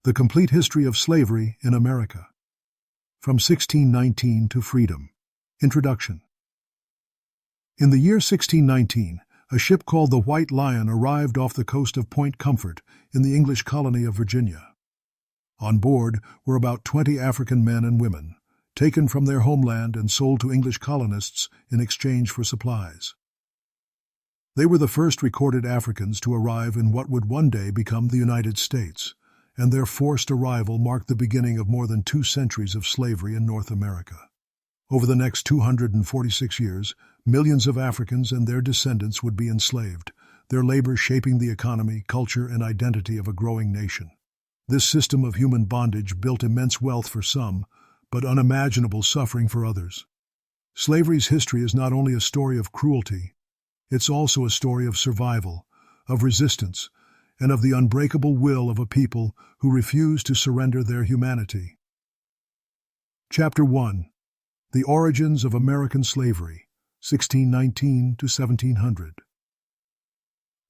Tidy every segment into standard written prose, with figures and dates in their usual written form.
The Complete History of Slavery in America. From 1619 to Freedom. Introduction. In the year 1619, a ship called the White Lion arrived off the coast of Point Comfort in the English colony of Virginia. On board were about 20 African men and women, taken from their homeland and sold to English colonists in exchange for supplies. They were the first recorded Africans to arrive in what would one day become the United States, and their forced arrival marked the beginning of more than 2 centuries of slavery in North America. Over the next 246 years, millions of Africans and their descendants would be enslaved, their labor shaping the economy, culture, and identity of a growing nation. This system of human bondage built immense wealth for some, but unimaginable suffering for others. Slavery's history is not only a story of cruelty, it's also a story of survival, of resistance, and of the unbreakable will of a people who refuse to surrender their humanity. Chapter 1. The Origins of American Slavery, 1619 to 1700.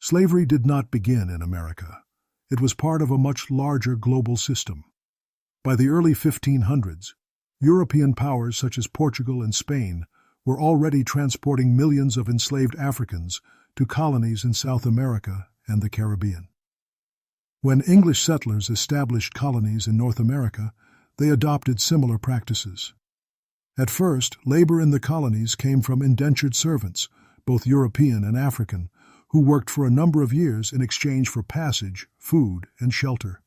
Slavery did not begin in America. It was part of a much larger global system. By the early 1500s, European powers such as Portugal and Spain were already transporting millions of enslaved Africans to colonies in South America and the Caribbean. When English settlers established colonies in North America, they adopted similar practices. At first, labor in the colonies came from indentured servants, both European and African, who worked for a number of years in exchange for passage, food, and shelter.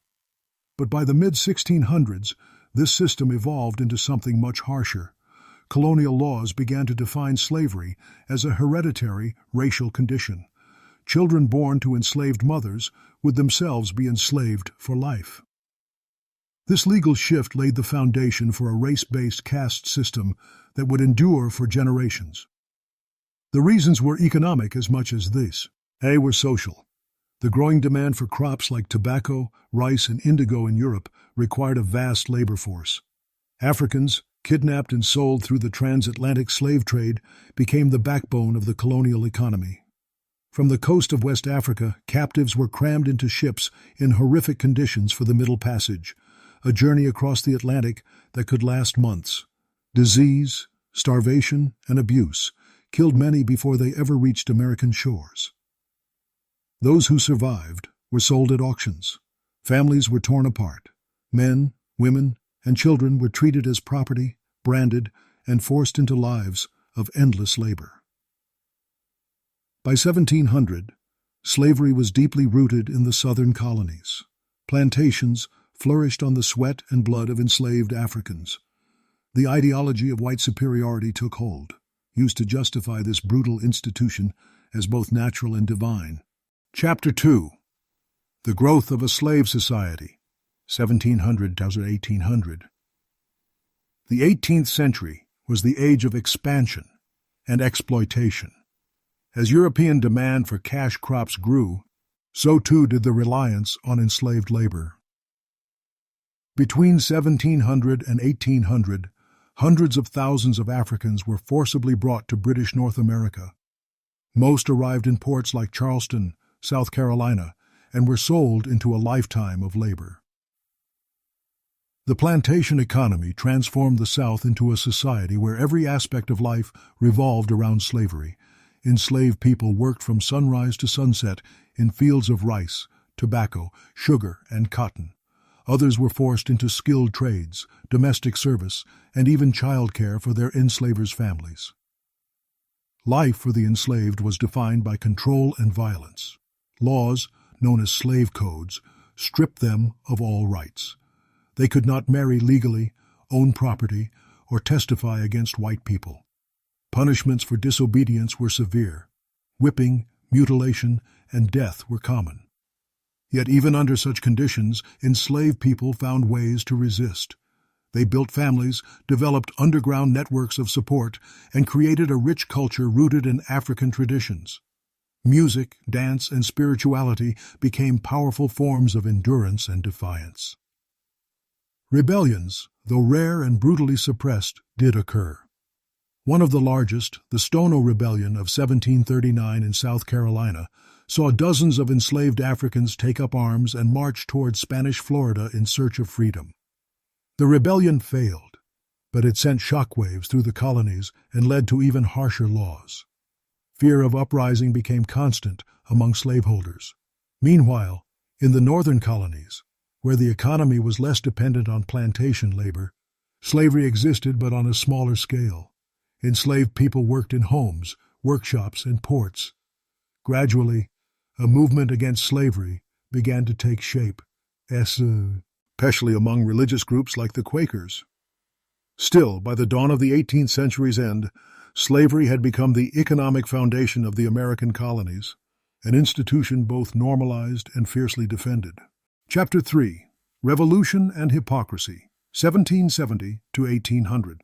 But by the mid-1600s, this system evolved into something much harsher. Colonial laws began to define slavery as a hereditary racial condition. Children born to enslaved mothers would themselves be enslaved for life. This legal shift laid the foundation for a race-based caste system that would endure for generations. The reasons were economic as much as these. Were social. The growing demand for crops like tobacco, rice, and indigo in Europe required a vast labor force. Africans, kidnapped and sold through the transatlantic slave trade, became the backbone of the colonial economy. From the coast of West Africa, captives were crammed into ships in horrific conditions for the Middle Passage, a journey across the Atlantic that could last months. Disease, starvation, and abuse killed many before they ever reached American shores. Those who survived were sold at auctions. Families were torn apart. Men, women, and children were treated as property, branded, and forced into lives of endless labor. By 1700, slavery was deeply rooted in the southern colonies. Plantations flourished on the sweat and blood of enslaved Africans. The ideology of white superiority took hold, used to justify this brutal institution as both natural and divine. Chapter 2. The Growth of a Slave Society, 1700 to 1800. The 18th century was the age of expansion and exploitation. As European demand for cash crops grew, so too did the reliance on enslaved labor. Between 1700 and 1800, hundreds of thousands of Africans were forcibly brought to British North America. Most arrived in ports like Charleston, South Carolina, and were sold into a lifetime of labor. The plantation economy transformed the South into a society where every aspect of life revolved around slavery. Enslaved people worked from sunrise to sunset in fields of rice, tobacco, sugar, and cotton. Others were forced into skilled trades, domestic service, and even childcare for their enslavers' families. Life for the enslaved was defined by control and violence. Laws, known as slave codes, stripped them of all rights. They could not marry legally, own property, or testify against white people. Punishments for disobedience were severe. Whipping, mutilation, and death were common. Yet even under such conditions, enslaved people found ways to resist. They built families, developed underground networks of support, and created a rich culture rooted in African traditions. Music, dance, and spirituality became powerful forms of endurance and defiance. Rebellions, though rare and brutally suppressed, did occur. One of the largest, the Stono Rebellion of 1739 in South Carolina, saw dozens of enslaved Africans take up arms and march toward Spanish Florida in search of freedom. The rebellion failed, but it sent shockwaves through the colonies and led to even harsher laws. Fear of uprising became constant among slaveholders. Meanwhile, in the northern colonies, where the economy was less dependent on plantation labor, slavery existed but on a smaller scale. Enslaved people worked in homes, workshops, and ports. Gradually, a movement against slavery began to take shape, especially among religious groups like the Quakers. Still, by the dawn of the 18th century's end, slavery had become the economic foundation of the American colonies, an institution both normalized and fiercely defended. Chapter 3. Revolution and Hypocrisy, 1770 to 1800.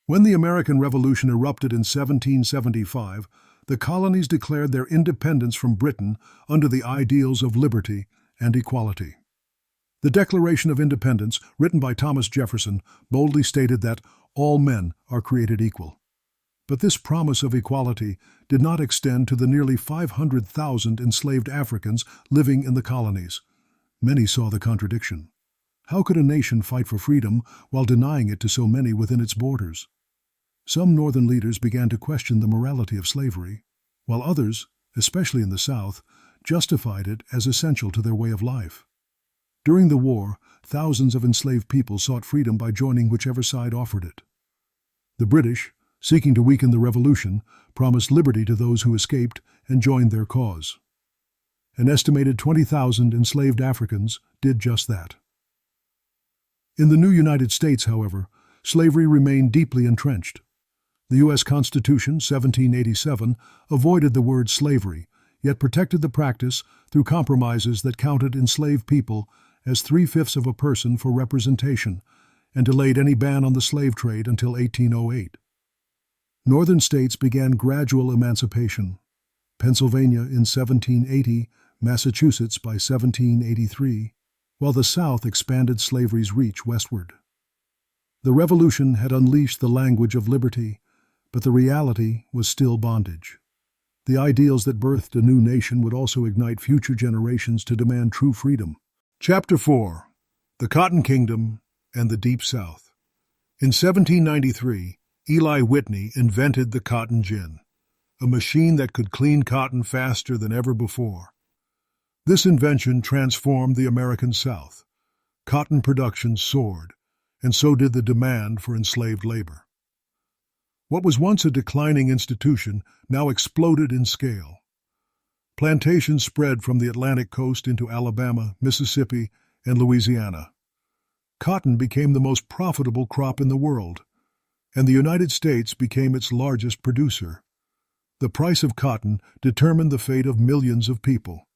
When the American Revolution erupted in 1775, the colonies declared their independence from Britain under the ideals of liberty and equality. The Declaration of Independence, written by Thomas Jefferson, boldly stated that all men are created equal. But this promise of equality did not extend to the nearly 500,000 enslaved Africans living in the colonies. Many saw the contradiction. How could a nation fight for freedom while denying it to so many within its borders? Some northern leaders began to question the morality of slavery, while others, especially in the South, justified it as essential to their way of life. During the war, thousands of enslaved people sought freedom by joining whichever side offered it. The British, seeking to weaken the revolution, promised liberty to those who escaped and joined their cause. An estimated 20,000 enslaved Africans did just that. In the new United States, however, slavery remained deeply entrenched. The U.S. Constitution, 1787, avoided the word slavery, yet protected the practice through compromises that counted enslaved people as 3/5 of a person for representation and delayed any ban on the slave trade until 1808. Northern states began gradual emancipation. Pennsylvania in 1780, Massachusetts by 1783, while the South expanded slavery's reach westward. The Revolution had unleashed the language of liberty, but the reality was still bondage. The ideals that birthed a new nation would also ignite future generations to demand true freedom. Chapter 4. The Cotton Kingdom and the Deep South. In 1793, Eli Whitney invented the cotton gin, a machine that could clean cotton faster than ever before. This invention transformed the American South. Cotton production soared, and so did the demand for enslaved labor. What was once a declining institution now exploded in scale. Plantations spread from the Atlantic coast into Alabama, Mississippi, and Louisiana. Cotton became the most profitable crop in the world, and the United States became its largest producer. The price of cotton determined the fate of millions of people.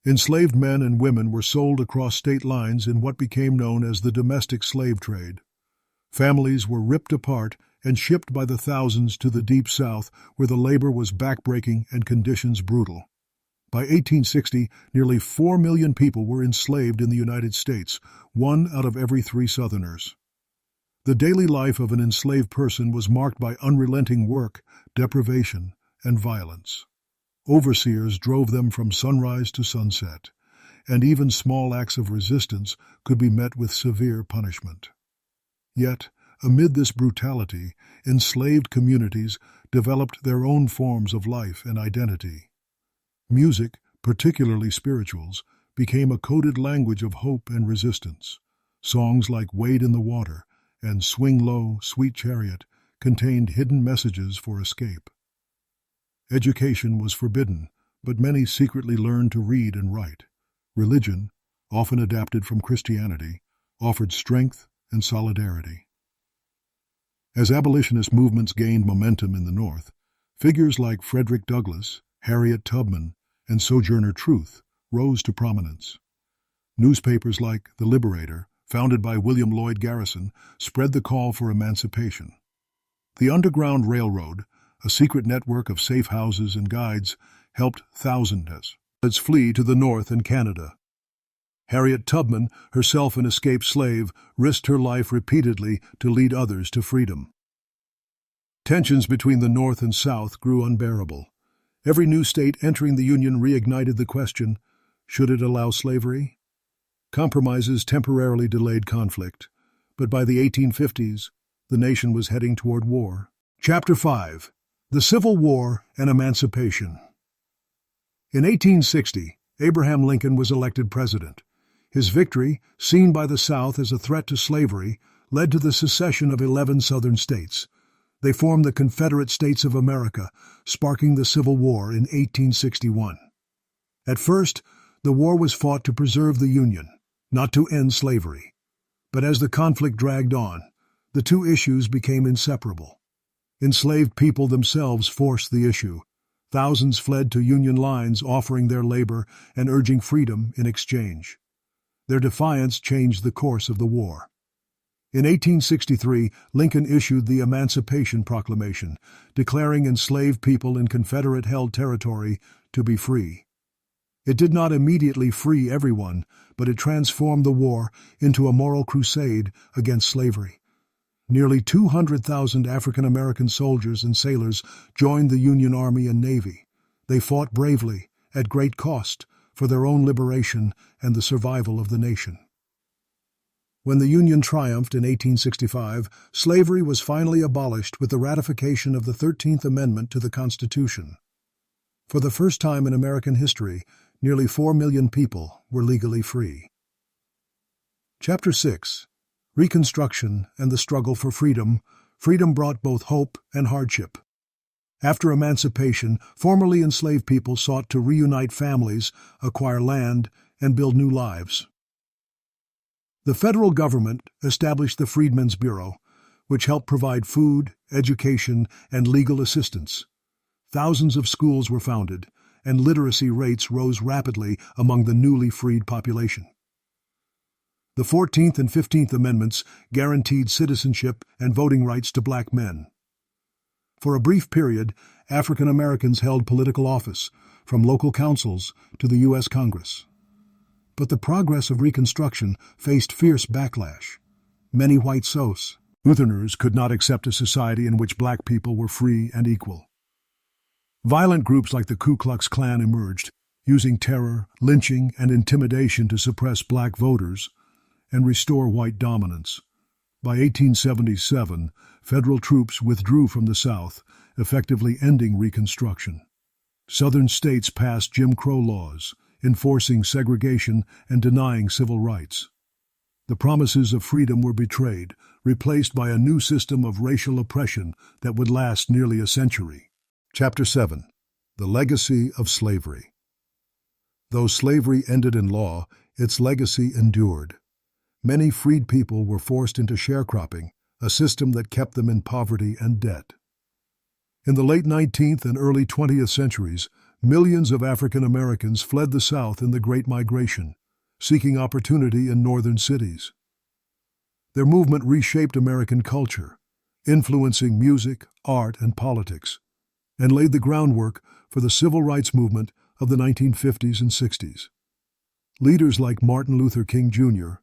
Enslaved men and women were sold across state lines in what became known as the domestic slave trade. Families were ripped apart and shipped by the thousands to the Deep South, where the labor was backbreaking and conditions brutal. By 1860, nearly 4 million people were enslaved in the United States, 1 out of every 3 Southerners. The daily life of an enslaved person was marked by unrelenting work, deprivation, and violence. Overseers drove them from sunrise to sunset, and even small acts of resistance could be met with severe punishment. Yet, amid this brutality, enslaved communities developed their own forms of life and identity. Music, particularly spirituals, became a coded language of hope and resistance. Songs like Wade in the Water and Swing Low, Sweet Chariot contained hidden messages for escape. Education was forbidden, but many secretly learned to read and write. Religion, often adapted from Christianity, offered strength and solidarity. As abolitionist movements gained momentum in the North, figures like Frederick Douglass, Harriet Tubman, and Sojourner Truth rose to prominence. Newspapers like The Liberator, founded by William Lloyd Garrison, spread the call for emancipation. The Underground Railroad, a secret network of safe houses and guides, helped thousands flee to the North and Canada. Harriet Tubman, herself an escaped slave, risked her life repeatedly to lead others to freedom. Tensions between the North and South grew unbearable. Every new state entering the Union reignited the question, should it allow slavery? Compromises temporarily delayed conflict, but by the 1850s, the nation was heading toward war. Chapter 5. The Civil War and Emancipation. In 1860, Abraham Lincoln was elected president. His victory, seen by the South as a threat to slavery, led to the secession of 11 Southern states. They formed the Confederate States of America, sparking the Civil War in 1861. At first, the war was fought to preserve the Union, not to end slavery. But as the conflict dragged on, the two issues became inseparable. Enslaved people themselves forced the issue. Thousands fled to Union lines, offering their labor and urging freedom in exchange. Their defiance changed the course of the war. In 1863, Lincoln issued the Emancipation Proclamation, declaring enslaved people in Confederate-held territory to be free. It did not immediately free everyone, but it transformed the war into a moral crusade against slavery. Nearly 200,000 African American soldiers and sailors joined the Union Army and Navy. They fought bravely, at great cost, for their own liberation and the survival of the nation. When the Union triumphed in 1865, slavery was finally abolished with the ratification of the 13th Amendment to the Constitution. For the first time in American history, nearly 4 million people were legally free. Chapter 6. Reconstruction and the Struggle for Freedom. Freedom brought both hope and hardship. After emancipation, formerly enslaved people sought to reunite families, acquire land, and build new lives. The federal government established the Freedmen's Bureau, which helped provide food, education, and legal assistance. Thousands of schools were founded, and literacy rates rose rapidly among the newly freed population. The 14th and 15th Amendments guaranteed citizenship and voting rights to black men. For a brief period, African Americans held political office, from local councils to the U.S. Congress. But the progress of Reconstruction faced fierce backlash. Many white Southerners could not accept a society in which black people were free and equal. Violent groups like the Ku Klux Klan emerged, using terror, lynching, and intimidation to suppress black voters and restore white dominance. By 1877, federal troops withdrew from the South, effectively ending Reconstruction. Southern states passed Jim Crow laws, enforcing segregation and denying civil rights. The promises of freedom were betrayed, replaced by a new system of racial oppression that would last nearly a century. Chapter 7. The Legacy of Slavery. Though slavery ended in law, its legacy endured. Many freed people were forced into sharecropping, a system that kept them in poverty and debt. In the late 19th and early 20th centuries, millions of African Americans fled the South in the Great Migration, seeking opportunity in northern cities. Their movement reshaped American culture, influencing music, art, and politics, and laid the groundwork for the civil rights movement of the 1950s and 60s. Leaders like Martin Luther King Jr.,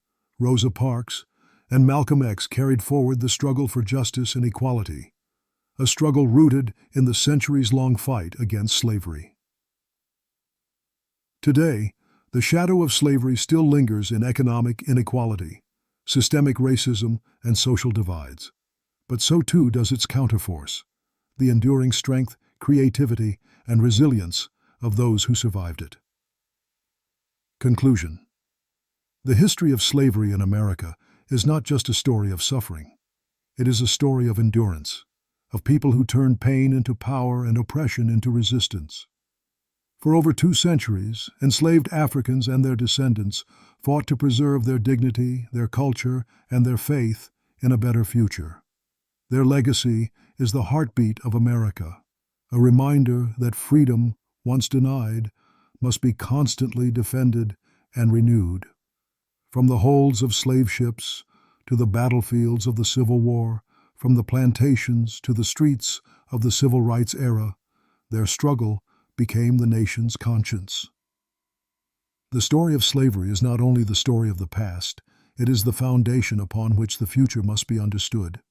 Rosa Parks, and Malcolm X carried forward the struggle for justice and equality, a struggle rooted in the centuries-long fight against slavery. Today, the shadow of slavery still lingers in economic inequality, systemic racism, and social divides. But so too does its counterforce, the enduring strength, creativity, and resilience of those who survived it. Conclusion. The history of slavery in America is not just a story of suffering. It is a story of endurance, of people who turned pain into power and oppression into resistance. For over 2 centuries, enslaved Africans and their descendants fought to preserve their dignity, their culture, and their faith in a better future. Their legacy is the heartbeat of America, a reminder that freedom, once denied, must be constantly defended and renewed. From the holds of slave ships to the battlefields of the Civil War, from the plantations to the streets of the Civil Rights era, their struggle became the nation's conscience. The story of slavery is not only the story of the past, it is the foundation upon which the future must be understood.